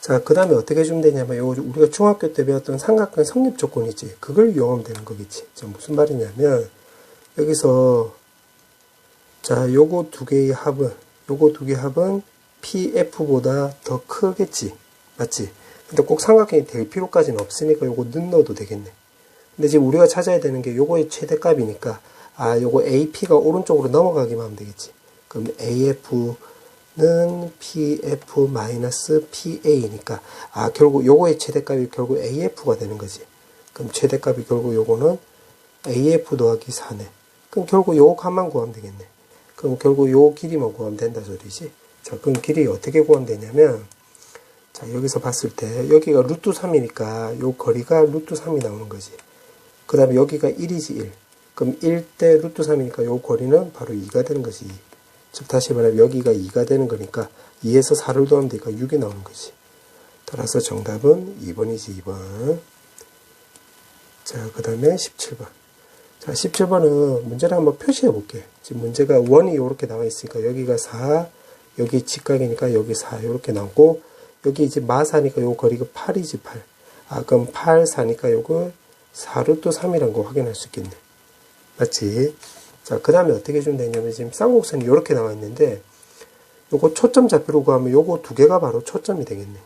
자, 그 다음에 어떻게 해주면 되냐면, 요 우리가 중학교 때 배웠던 삼각형 성립 조건이지. 그걸 이용하면 되는 거겠지. 자, 무슨 말이냐면, 여기서, 자, 요거 두 개의 합은 PF보다 더 크겠지. 맞지? 근데 꼭 삼각형이 될 필요까지는 없으니까 요거 넣어도 되겠네. 근데 지금 우리가 찾아야 되는 게 요거의 최대값이니까 요거 AP가 오른쪽으로 넘어가기만 하면 되겠지. 그럼 AF는 PF-PA니까 결국 요거의 최대값이 결국 AF가 되는 거지. 그럼 최대값이 결국 요거는 AF 더하기 4네. 그럼 결국 요 값만 구하면 되겠네. 그럼 결국 요 길이만 구하면 된다 소리지. 자, 그럼 길이 어떻게 구하면 되냐면 자, 여기서 봤을 때 여기가 루트 3이니까 요 거리가 루트 3이 나오는 거지. 그 다음에 여기가 1이지 1. 그럼 1대 루트 3이니까 요 거리는 바로 2가 되는 거지. 즉 다시 말하면 여기가 2가 되는 거니까 2에서 4를 더하면 되니까 6이 나오는 거지. 따라서 정답은 2번이지 2번. 자, 그 다음에 17번. 자, 17번은 문제를 한번 표시해 볼게. 지금 문제가 원이 이렇게 나와 있으니까 여기가 4, 여기 직각이니까 여기 4 이렇게 나오고 여기 이제 마사니까 요 거리가 8이지 8. 그럼 8, 4니까 요거 4루트 3이라는 거 확인할 수 있겠네. 맞지? 자, 그 다음에 어떻게 해주면 되냐면 지금 쌍곡선이 이렇게 나와 있는데 요거 초점 좌표로 구하면 요거 두 개가 바로 초점이 되겠네.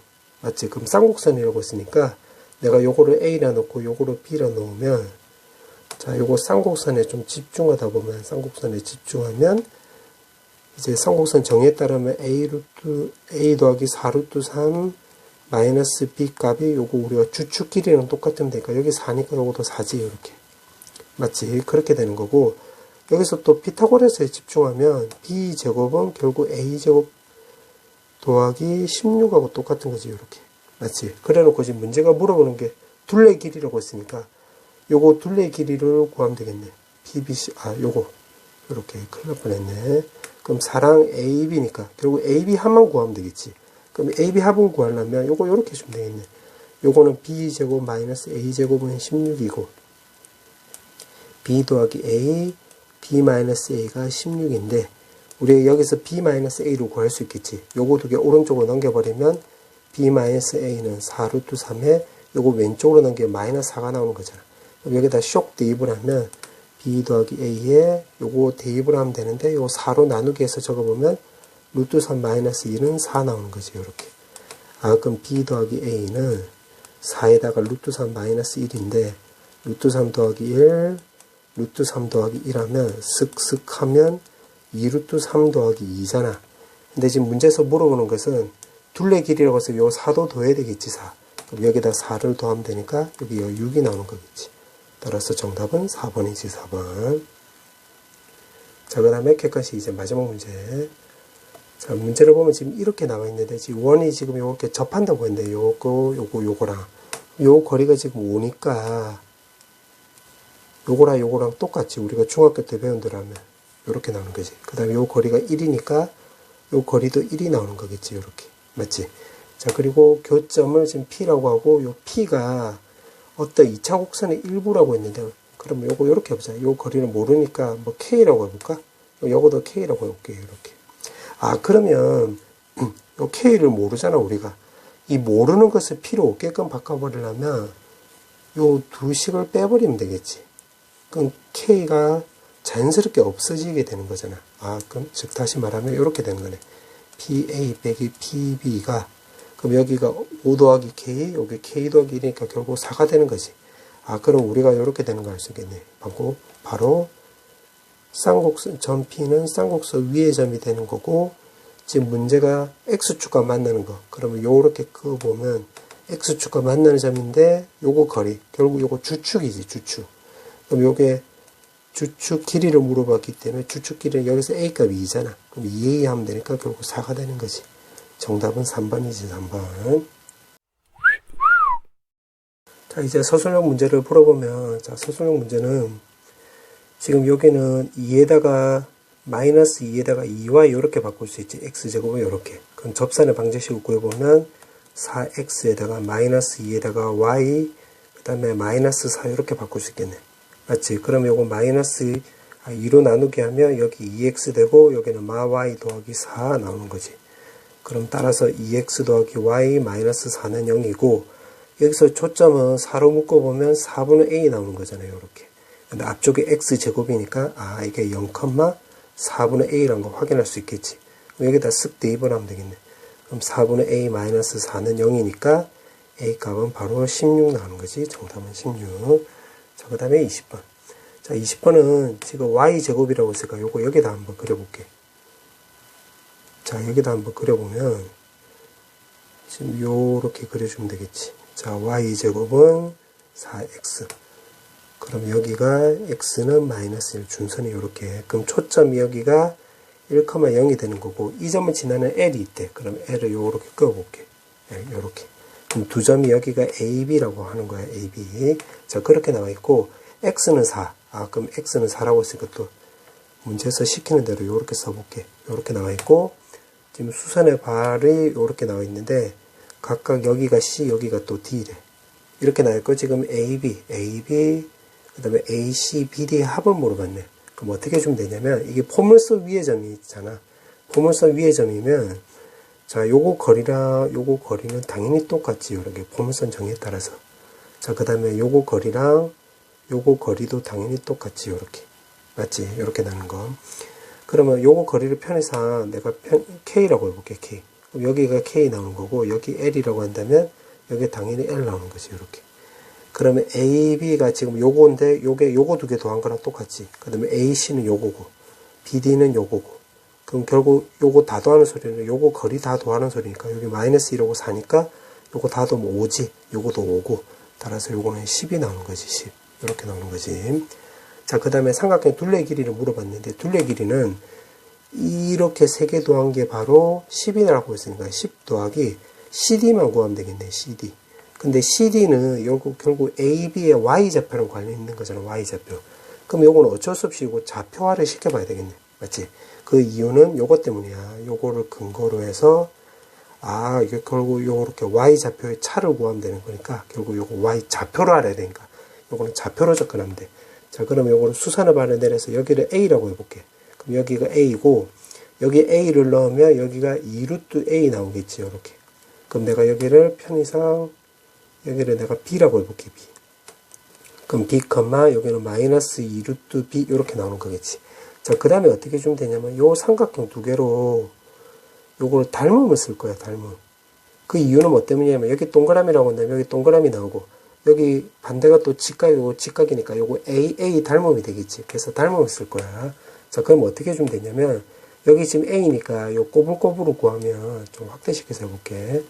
맞지? 그럼 쌍곡선이라고 했으니까 내가 요거를 A라 놓고 요거를 B라 놓으면 자, 요거 쌍곡선에 좀 집중하다 보면 쌍곡선에 집중하면 이제 쌍곡선 정의에 따르면 A 더하기 4루트 3 마이너스 B 값이 요거 우리가 주축 길이랑 똑같으면 되니까 여기 4니까 요거도 4지 이렇게. 맞지? 그렇게 되는 거고 여기서 또 피타고라스에 집중하면 B제곱은 결국 A제곱 더하기 16하고 똑같은 거지 이렇게. 맞지? 그래 놓고 지금 문제가 물어보는 게 둘레 길이라고 했으니까 요거 둘레 길이를 구하면 되겠네. PBC 요거 이렇게 큰일 날 뻔했네. 그럼 4랑 AB니까 결국 AB 합만 구하면 되겠지. 그럼 AB 합은 구하려면 요거 요렇게 해주면 되겠네. 요거는 B제곱 마이너스 A제곱은 16이고 B 더하기 A, B 마이너스 A가 16인데 우리가 여기서 B 마이너스 A로 구할 수 있겠지. 요거 두 개 오른쪽으로 넘겨버리면 B 마이너스 A는 4루트 3에 요거 왼쪽으로 넘기면 마이너스 4가 나오는 거잖아. 그럼 여기다 쇽 대입을 하면 B 더하기 A에 요거 대입을 하면 되는데 요거 4로 나누기 해서 적어보면 루트 3 마이너스 1은 4 나오는 거지 요렇게. 그럼 B 더하기 A는 4에다가 루트 3 마이너스 1인데 루트 3 더하기 1 루트 3 더하기 1하면 쓱쓱 하면 2 루트 3 더하기 2잖아. 근데 지금 문제에서 물어보는 것은 둘레 길이라고 해서 요 4도 더해야 되겠지, 4. 그럼 여기다 4를 더하면 되니까 여기 6이 나오는 거겠지. 따라서 정답은 4번이지, 4번. 자, 그 다음에 객관식 이제 마지막 문제. 자, 문제를 보면 지금 이렇게 나와 있는데, 지금 원이 지금 요렇게 접한다고 했는데, 요거랑. 요 거리가 지금 5니까, 요거랑 똑같지. 우리가 중학교 때 배운 대로 하면. 요렇게 나오는 거지. 그 다음에 요 거리가 1이니까, 요 거리도 1이 나오는 거겠지. 요렇게. 맞지? 자, 그리고 교점을 지금 P라고 하고, 요 P가 어떤 2차 곡선의 일부라고 했는데, 그럼 요거 요렇게 해보자. 요 거리는 모르니까, 뭐 K라고 해볼까? 요거도 K라고 해볼게요. 이렇게. 아, 그러면, 요 K를 모르잖아, 우리가. 이 모르는 것을 P로 오게끔 바꿔버리려면, 요 두 식을 빼버리면 되겠지. 그럼 K가 자연스럽게 없어지게 되는 거잖아. 아, 그럼, 즉, 다시 말하면, 이렇게 되는 거네. PA 빼기 PB가, 그럼 여기가 5 더하기 K, 여기 K 더하기 1이니까 결국 4가 되는 거지. 아, 그럼 우리가 이렇게 되는 거 알 수 있겠네. 바로, 쌍곡선, 점 P는 쌍곡선 위의 점이 되는 거고, 지금 문제가 X축과 만나는 거. 그러면 요렇게 그어보면, X축과 만나는 점인데, 요거 거리. 결국 요거 주축이지, 주축. 그럼 요게 주축 길이를 물어봤기 때문에 주축 길이는 여기서 A 값이 2잖아. 그럼 2A 하면 되니까 결국 4가 되는 거지. 정답은 3번이지, 3번. 자, 이제 서술형 문제를 풀어보면, 자, 서술형 문제는 지금 여기는 2에다가 마이너스 2에다가 2y 이렇게 바꿀 수 있지. x제곱은 이렇게. 그럼 접산의 방정식을 구해보면 4x에다가 마이너스 2에다가 y 그 다음에 마이너스 4 이렇게 바꿀 수 있겠네. 맞지? 그러면 요거 마이너스 2로 나누게 하면 여기 2x 되고 여기는 마 y 더하기 4 나오는 거지. 그럼 따라서 2x 더하기 y 마이너스 4는 0이고 여기서 초점은 4로 묶어보면 4분의 a 나오는 거잖아요. 이렇게. 근데 앞쪽에 x제곱이니까 아 이게 0,4분의 a라는 거 확인할 수 있겠지. 그럼 여기다 쓱 대입을 하면 되겠네. 그럼 4분의 a 마이너스 4는 0이니까 a 값은 바로 16 나오는 거지. 정답은 16. 자, 그 다음에 20번. 자, 20번은 지금 y제곱이라고 했으니까 요거 여기다 한번 그려볼게. 자, 여기다 한번 그려보면 지금 요렇게 그려주면 되겠지. 자, y제곱은 4x. 그럼 여기가 x는 마이너스 1 준선이 요렇게. 그럼 초점이 여기가 1,0이 되는 거고 이 점을 지나는 l이 있대. 그럼 l을 요렇게 그어볼게. 요렇게. 그럼 두 점이 여기가 AB라고 하는 거야. AB. 자, 그렇게 나와 있고 x는 4. 아, 그럼 x는 4라고 했으니까 또 문제에서 시키는 대로 요렇게 써볼게. 요렇게 나와 있고 지금 수선의 발이 요렇게 나와 있는데 각각 여기가 C, 여기가 또 D래. 이렇게 나와 있고 지금 AB, 그 다음에 AC, BD의 합을 물어봤네. 그럼 어떻게 해주면 되냐면 이게 포물선 위의 점이 있잖아. 포물선 위의 점이면 자, 요거 거리랑 요거 거리는 당연히 똑같지. 이렇게 포물선 정의에 따라서. 자, 그 다음에 요거 거리랑 요거 거리도 당연히 똑같지. 요렇게. 맞지? 요렇게 나는 거. 그러면 요거 거리를 편의상 내가 K라고 해볼게. K. 그럼 여기가 K 나오는 거고 여기 L이라고 한다면 여기 당연히 L 나오는 거지. 이렇게. 그러면 AB가 지금 요거인데 요거 두 개 더한 거랑 똑같지. 그 다음에 AC는 요거고 BD는 요거고 그럼 결국 요거 다 더하는 소리는 요거 거리 다 더하는 소리니까 여기 마이너스 1하고 4니까 요거 다 더하면 5지. 요거도 5고 따라서 요거는 10이 나오는 거지. 10. 이렇게 나오는 거지. 자, 그 다음에 삼각형 둘레 길이를 물어봤는데 둘레 길이는 이렇게 세 개 더한 게 바로 10이라고 했으니까 10 더하기 CD만 구하면 되겠네. CD. 근데 CD는 결국 AB의 Y좌표랑 관련 있는 거잖아. Y좌표. 그럼 요거는 어쩔 수 없이 이거 좌표화를 시켜봐야 되겠네. 맞지? 그 이유는 요것 때문이야. 요거를 근거로 해서 아 이게 결국 요렇게 Y좌표의 차를 구하면 되는 거니까 결국 요거 Y좌표로 알아야 되니까 요거는 좌표로 접근하면 돼. 자, 그러면 요거를 수선의 발을 내려서 여기를 A라고 해볼게. 그럼 여기가 A고 여기 A를 넣으면 여기가 2루트 A 나오겠지. 요렇게. 그럼 내가 여기를 편의상 여기를 내가 B라고 해볼게. B. 그럼 B, 여기는 마이너스 2루트 B 이렇게 나오는 거겠지. 자, 그 다음에 어떻게 해주면 되냐면 요 삼각형 두 개로 요거를 닮음을 쓸 거야. 닮음. 그 이유는 뭐 때문이냐면 여기 동그라미라고 한다면 여기 동그라미 나오고 여기 반대가 또 직각이고 직각이니까 요거 A 닮음이 되겠지. 그래서 닮음을 쓸 거야. 자, 그럼 어떻게 해주면 되냐면, 여기 지금 A니까 요 꼬불꼬불을 구하면 좀 확대시켜서 해볼게.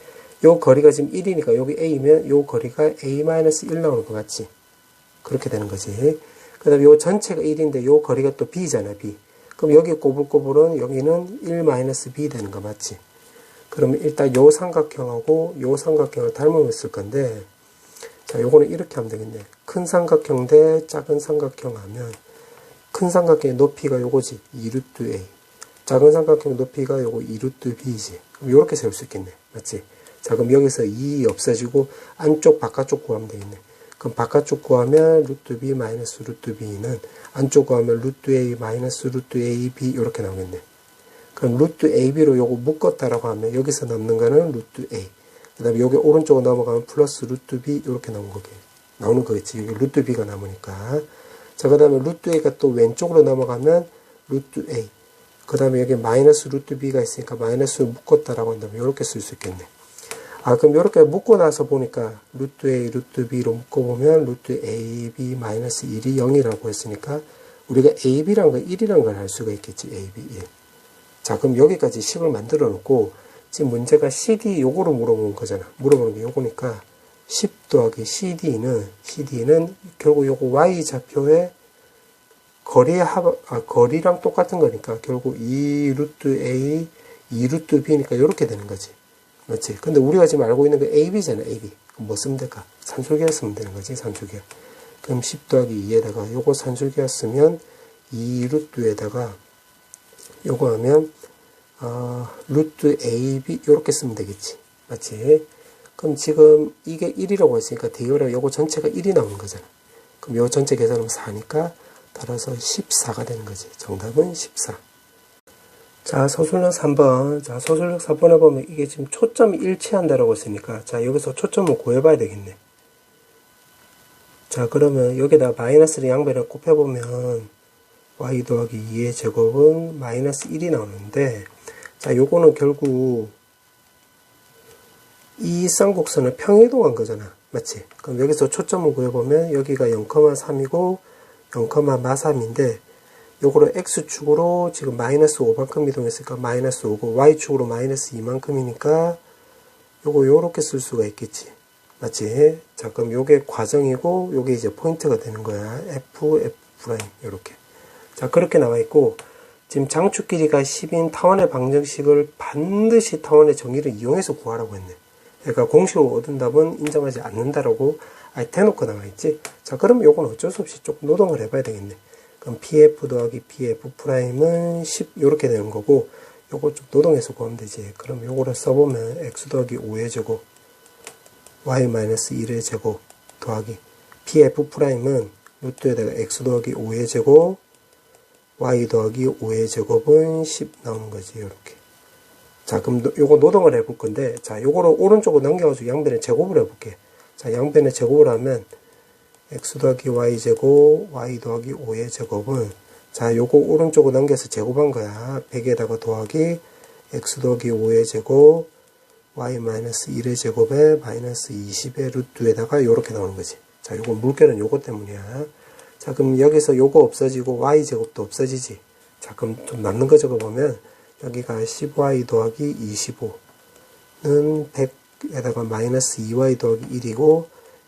요 거리가 지금 1이니까 여기 A면 요 거리가 A-1 나오는 것 같지? 그렇게 되는 거지. 그 다음에 요 전체가 1인데 요 거리가 또 B잖아, B. 그럼 여기 꼬불꼬불은 여기는 1-B 되는 거 맞지? 그러면 일단 요 삼각형하고 요 삼각형을 닮으면 쓸 건데, 자, 요거는 이렇게 하면 되겠네. 큰 삼각형 대 작은 삼각형 하면, 큰 삼각형의 높이가 요거지. 2루트 A. 작은 삼각형 높이가 요거 2루트 B지. 그럼 요렇게 세울 수 있겠네. 맞지? 자, 그럼 여기서 2 없어지고, 안쪽, 바깥쪽 구하면 되겠네. 그럼 바깥쪽 구하면 루트 B 마이너스 루트 B는 안쪽 구하면 루트 A 마이너스 루트 AB 이렇게 나오겠네. 그럼 루트 AB로 요거 묶었다라고 하면 여기서 남는 거는 루트 A. 그 다음에 여기 오른쪽으로 넘어가면 플러스 루트 B 이렇게 나오는 거겠지. 여기 루트 B가 남으니까. 자, 그 다음에 루트 A가 또 왼쪽으로 넘어가면 루트 A. 그 다음에 여기 마이너스 루트 B가 있으니까 마이너스 묶었다라고 한다면 이렇게 쓸 수 있겠네. 아, 그럼 이렇게 묶고 나서 보니까 루트 A, 루트 B로 묶어보면 루트 AB 마이너스 1이 0이라고 했으니까 우리가 AB란 거 1이란 걸 알 수가 있겠지. AB 1. 자, 그럼 여기까지 식을 만들어 놓고 지금 문제가 CD 요거로 물어보는 거잖아. 물어보는 게 요거니까 10 더하기 CD는 결국 요거 Y좌표의 거리랑 똑같은 거니까 결국 2 루트 A, 2 루트 B니까 이렇게 되는 거지. 맞지? 근데 우리가 지금 알고 있는 게 AB잖아, AB. 그럼 뭐 쓰면 될까? 산술기하 쓰면 되는 거지, 산술기하. 그럼 10 더하기 2에다가 요거 산술기하 쓰면 2 루트에다가 요거 하면 루트 AB 요렇게 쓰면 되겠지. 맞지? 그럼 지금 이게 1이라고 했으니까 대열에 요거 전체가 1이 나오는 거잖아. 그럼 요 전체 계산하면 4니까 따라서 14가 되는 거지. 정답은 14. 자, 서술형 3번. 자, 서술형 4번에 보면 이게 지금 초점이 일치한다라고 했으니까, 자, 여기서 초점을 구해봐야 되겠네. 자, 그러면 여기다 마이너스를 양변에 곱해보면, y 더하기 2의 제곱은 마이너스 1이 나오는데, 자, 요거는 결국, 이 쌍곡선을 평이동한 거잖아. 맞지? 그럼 여기서 초점을 구해보면, 여기가 0,3이고, 0,3인데, 요거를 X축으로 지금 마이너스 5만큼 이동했으니까 마이너스 5고 Y축으로 마이너스 2만큼이니까 요거 요렇게 쓸 수가 있겠지. 맞지? 자, 그럼 요게 과정이고 요게 이제 포인트가 되는 거야. F 요렇게. 자, 그렇게 나와 있고 지금 장축 길이가 10인 타원의 방정식을 반드시 타원의 정의를 이용해서 구하라고 했네. 그러니까 공식으로 얻은 답은 인정하지 않는다라고 아예 대놓고 나와 있지. 자, 그럼 요건 어쩔 수 없이 조금 노동을 해봐야 되겠네. 그럼 PF 더하기 PF'은 10 이렇게 되는 거고 요거 좀 노동해서 구하면 되지. 그럼 요거를 써보면 X 더하기 5의 제곱 Y-1의 제곱 더하기 PF'은 루트에다가 X 더하기 5의 제곱 Y 더하기 5의 제곱은 10 나오는 거지. 요렇게. 자, 그럼 요거 노동을 해볼 건데, 자, 요거를 오른쪽으로 넘겨가지고 양변에 제곱을 해볼게. 자, 양변에 제곱을 하면 x 더하기 y제곱 y 더하기 5의 제곱은 자, 요거 오른쪽으로 넘겨서 제곱한 거야. 100에다가 더하기 x 더하기 5의 제곱 y-1의 제곱에 마이너스 20의 루트에다가 요렇게 나오는 거지. 자, 요거 물결은 요거 때문이야. 자, 그럼 여기서 요거 없어지고 y제곱도 없어지지. 자, 그럼 좀 남는 거 적어보면 여기가 10y 더하기 25는 100에다가 마이너스 2y 더하기 1이고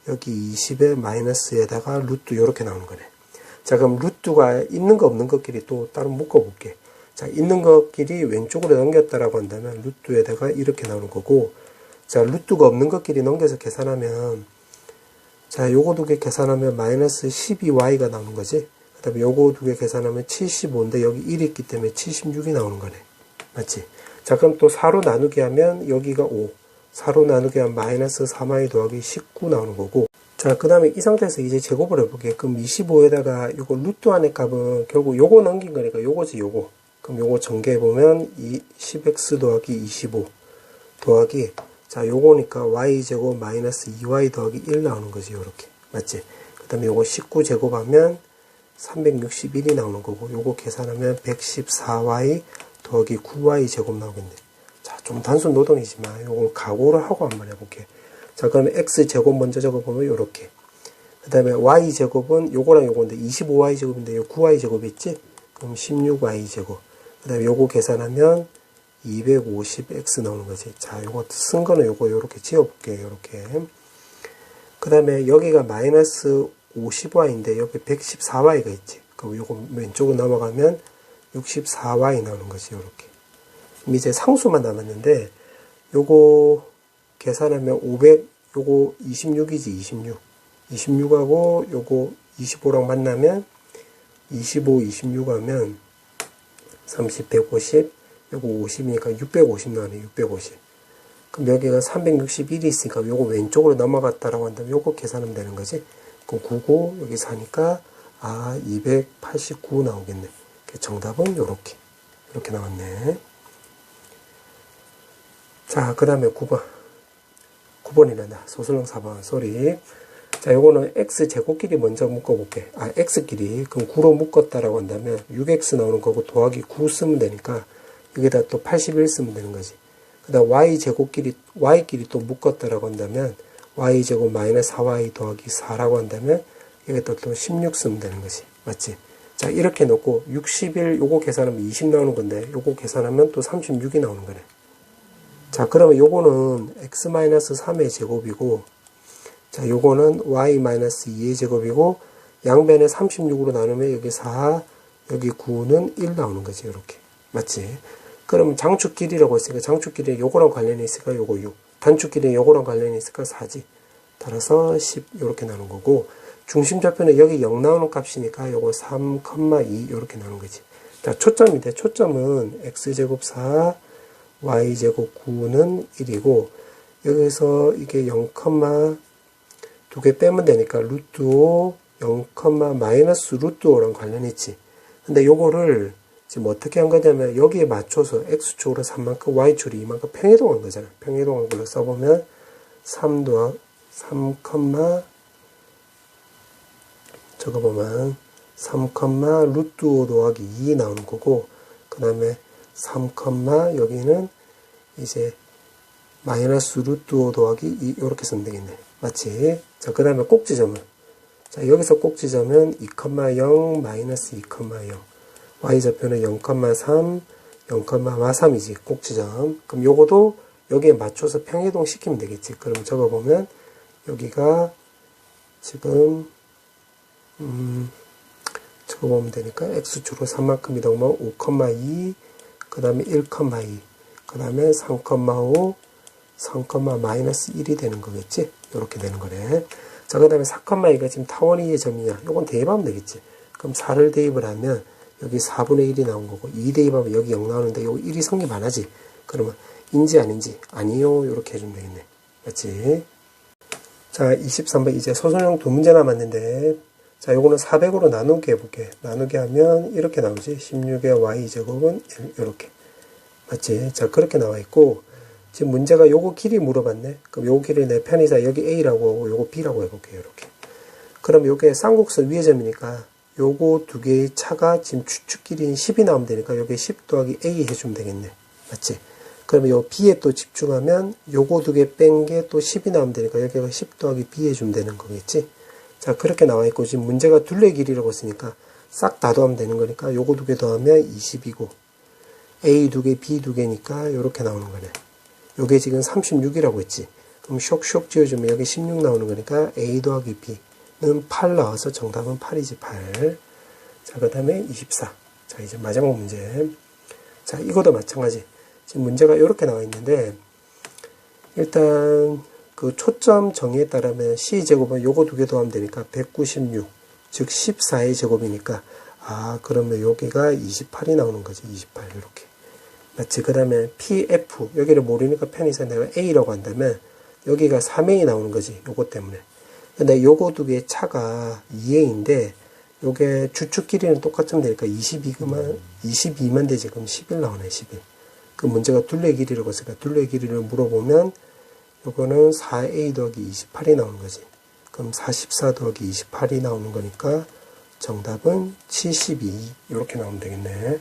여기 20에 마이너스에다가 루트 요렇게 나오는 거네. 자, 그럼 루트가 있는 거 없는 것끼리 또 따로 묶어볼게. 자, 있는 것끼리 왼쪽으로 넘겼다라고 한다면 루트에다가 이렇게 나오는 거고, 자, 루트가 없는 것끼리 넘겨서 계산하면, 자, 요거 두 개 계산하면 마이너스 12y가 나오는 거지. 그 다음에 요거 두 개 계산하면 75인데 여기 1이 있기 때문에 76이 나오는 거네. 맞지? 자, 그럼 또 4로 나누기 하면 여기가 5. 4로 나누기 하면 마이너스 3y 더하기 19 나오는 거고. 자, 그 다음에 이 상태에서 이제 제곱을 해볼게. 그럼 25에다가 요거 루트 안의 값은 결국 요거 넘긴 거니까 요거지, 요거. 그럼 요거 전개해보면 10x 더하기 25 더하기, 자, 요거니까 y제곱 마이너스 2y 더하기 1 나오는 거지, 요렇게. 맞지? 그 다음에 요거 19 제곱하면 361이 나오는 거고, 요거 계산하면 114y 더하기 9y 제곱 나오겠네. 자, 좀 단순 노동이지만 요걸 각오를 하고 한번 해볼게. 자, 그러면 x제곱 먼저 적어보면 요렇게. 그 다음에 y제곱은 요거랑 요건데 25y제곱인데 요 9y제곱 있지? 그럼 16y제곱. 그 다음에 요거 계산하면 250x 나오는 거지. 자, 요거 쓴 거는 요거 요렇게 지워볼게요. 요렇게. 그 다음에 여기가 마이너스 50y인데 여기 114y가 있지. 그럼 요거 왼쪽으로 넘어가면 64y 나오는 거지. 요렇게. 그럼 이제 상수만 남았는데 요거 계산하면 500, 요거 26이지. 26. 26하고 요거 25랑 만나면 25, 26 하면 30, 150, 요거 50이니까 650 나오네. 650. 그럼 여기가 361이 있으니까 요거 왼쪽으로 넘어갔다라고 한다면 요거 계산하면 되는 거지. 그럼 99 여기 사니까 289 나오겠네. 정답은 요렇게. 이렇게 나왔네. 자, 그 다음에 9번. 9번이란다. 소설형 4번. 쏘리. 자, 요거는 x제곱끼리 먼저 묶어볼게. x끼리. 그럼 9로 묶었다라고 한다면 6x 나오는 거고 더하기 9 쓰면 되니까 여기다 또 81 쓰면 되는 거지. 그 다음 y제곱끼리, y끼리 또 묶었다라고 한다면 y제곱 마이너스 4y 더하기 4라고 한다면 여기다 또 16 쓰면 되는 거지. 맞지? 자, 이렇게 놓고 61 요거 계산하면 20 나오는 건데 요거 계산하면 또 36이 나오는 거네. 자, 그러면 요거는 x-3의 제곱이고, 자, 요거는 y-2의 제곱이고, 양변에 36으로 나누면 여기 4, 여기 9는 1 나오는 거지, 요렇게. 맞지? 그러면 장축끼리라고 했으니까, 장축끼리 요거랑 관련이 있으니까 요거 6. 단축끼리 요거랑 관련이 있으니까 4지. 따라서 10, 요렇게 나오는 거고, 중심좌표는 여기 0 나오는 값이니까 요거 3,2 요렇게 나오는 거지. 자, 초점인데, 초점은 x제곱 4, y제곱 9는 1이고 여기서 이게 0, 2개 빼면 되니까 루트 5, 0, 마이너스 루트 5랑 관련이 있지. 근데 요거를 지금 어떻게 한 거냐면 여기에 맞춰서 x축으로 3만큼 y축으로 2만큼 평이동한 거잖아. 평이동한 걸로 써보면 3 더하기 3, 적어보면 3, 루트 5 더하기 2 나오는 거고 그 다음에 3, 여기는 이제 마이너스 루트 5 더하기 2 이렇게 쓰면 되겠네. 맞지? 자, 그 다음에 꼭지점은 자, 여기서 꼭지점은 2,0 마이너스 2,0 y좌표는 0,3 0,3이지 꼭지점. 그럼 요거도 여기에 맞춰서 평이동 시키면 되겠지. 그럼 적어보면 여기가 지금 적어보면 되니까 x축으로 3만큼 이동하면 5,2 그 다음에 1,2 그 다음에 3,5 3, 마이너스 1이 되는 거겠지. 이렇게 되는 거네. 자, 그 다음에 4,2가 지금 타원이의 점이냐. 요건 대입하면 되겠지. 그럼 4를 대입을 하면 여기 4분의 1이 나온 거고 2 대입하면 여기 0 나오는데 여기 1이 성립 안 하지. 그러면 인지 아닌지 아니요 이렇게 해주면 되겠네. 맞지? 자, 23번 이제 소설형 두 문제 남았는데 자, 요거는 400으로 나누게 해볼게. 나누게 하면 이렇게 나오지. 16의 y제곱은 1 이렇게. 맞지? 자, 그렇게 나와 있고 지금 문제가 요거 길이 물어봤네. 그럼 요거 길이 내 편의상 여기 a라고 하고 요거 b라고 해볼게요. 이렇게. 그럼 요게 쌍곡선 위의 점이니까 요거 두 개의 차가 지금 추측끼리인 10이 나오면 되니까 여기 10 더하기 a 해주면 되겠네. 맞지? 그러면 요 b에 또 집중하면 요거 두 개 뺀 게 또 10이 나오면 되니까 여기가 10 더하기 b 해주면 되는 거겠지? 자, 그렇게 나와 있고 지금 문제가 둘레 길이라고 했으니까 싹 다 더하면 되는 거니까 요거 두 개 더하면 20이고 a 두 개, b 두 개니까 요렇게 나오는 거네. 요게 지금 36이라고 했지. 그럼 쇽쇽 지어주면 여기 16 나오는 거니까 a 더하기 b는 8 나와서 정답은 8이지 8. 자, 그 다음에 24. 자, 이제 마지막 문제. 자, 이것도 마찬가지. 지금 문제가 이렇게 나와 있는데 일단 그 초점 정의에 따르면 c제곱은 요거 두 개 더하면 되니까 196. 즉 14의 제곱이니까 그러면 여기가 28이 나오는 거지. 28 이렇게. 맞지? 그 다음에 PF 여기를 모르니까 편의상 내가 A라고 한다면 여기가 3A 나오는 거지. 요거 때문에. 근데 요거 두 개의 차가 2A인데 요게 주축 길이는 똑같으면 되니까 22만 되지. 그럼 11 나오네. 11. 그 문제가 둘레 길이라고 했으니까 둘레 길이를 물어보면 요거는 4A 더하기 28이 나오는 거지. 그럼 44 더하기 28이 나오는 거니까 정답은 72 이렇게 나오면 되겠네.